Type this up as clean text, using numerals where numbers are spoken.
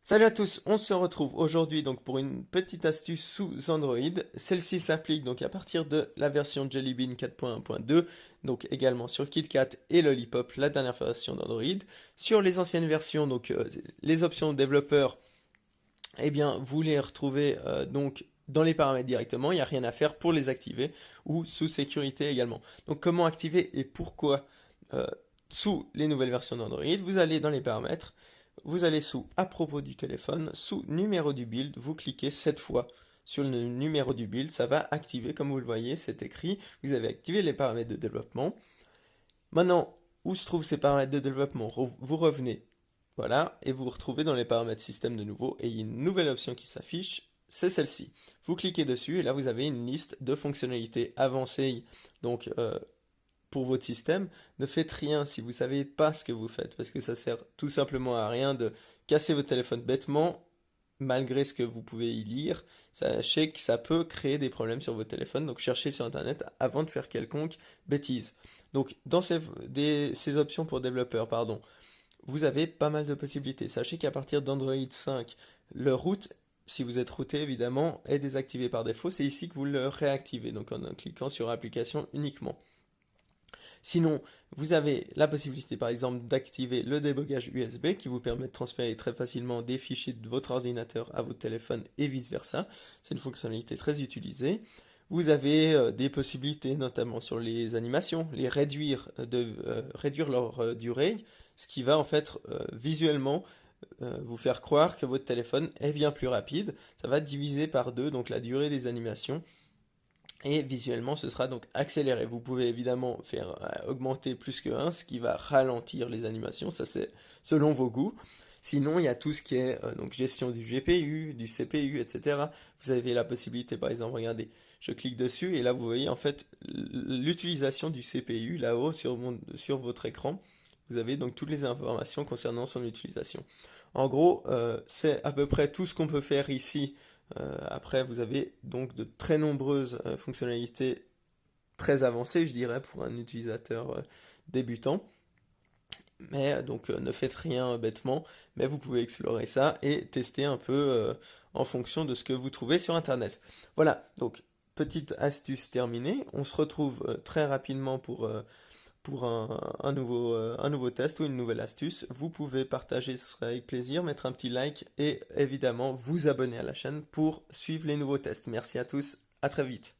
Salut à tous, on se retrouve aujourd'hui donc pour une petite astuce sous Android. Celle-ci s'applique donc à partir de la version Jelly Bean 4.1.2, donc également sur KitKat et Lollipop, la dernière version d'Android. Sur les anciennes versions, donc les options développeurs, eh bien vous les retrouvez donc dans les paramètres directement, il n'y a rien à faire pour les activer, ou sous sécurité également. Donc comment activer et pourquoi sous les nouvelles versions d'Android? Vous allez dans les paramètres. Vous allez sous à propos du téléphone, sous numéro du build, vous cliquez 7 fois sur le numéro du build, ça va activer, comme vous le voyez, c'est écrit, vous avez activé les paramètres de développement. Maintenant, où se trouvent ces paramètres de développement? Vous revenez, voilà, et vous vous retrouvez dans les paramètres système de nouveau, et il y a une nouvelle option qui s'affiche, c'est celle-ci. Vous cliquez dessus, et là vous avez une liste de fonctionnalités avancées, donc pour votre système. Ne faites rien si vous ne savez pas ce que vous faites, parce que ça sert tout simplement à rien de casser votre téléphone bêtement, malgré ce que vous pouvez y lire. Sachez que ça peut créer des problèmes sur votre téléphone, donc cherchez sur Internet avant de faire quelconque bêtise. Donc dans ces options pour développeurs, pardon, vous avez pas mal de possibilités. Sachez qu'à partir d'Android 5, le root, si vous êtes routé évidemment, est désactivé par défaut. C'est ici que vous le réactivez, donc en cliquant sur application uniquement. Sinon, vous avez la possibilité par exemple d'activer le débogage USB qui vous permet de transférer très facilement des fichiers de votre ordinateur à votre téléphone et vice-versa. C'est une fonctionnalité très utilisée. Vous avez des possibilités notamment sur les animations, les réduire, réduire leur durée, ce qui va en fait visuellement vous faire croire que votre téléphone est bien plus rapide. Ça va diviser par deux donc la durée des animations et visuellement ce sera donc accéléré. Vous pouvez évidemment faire augmenter plus que 1, ce qui va ralentir les animations, ça c'est selon vos goûts. Sinon, il y a tout ce qui est donc gestion du GPU, du CPU, etc. Vous avez la possibilité, par exemple, regardez, je clique dessus et là vous voyez en fait l'utilisation du CPU là-haut sur votre écran. Vous avez donc toutes les informations concernant son utilisation. En gros, c'est à peu près tout ce qu'on peut faire ici. Après, vous avez donc de très nombreuses fonctionnalités très avancées, je dirais, pour un utilisateur débutant. Mais donc ne faites rien bêtement, mais vous pouvez explorer ça et tester un peu en fonction de ce que vous trouvez sur Internet. Voilà, donc petite astuce terminée. On se retrouve très rapidement pour un nouveau test ou une nouvelle astuce. Vous pouvez partager, ce serait avec plaisir, mettre un petit like et évidemment vous abonner à la chaîne pour suivre les nouveaux tests. Merci à tous, à très vite.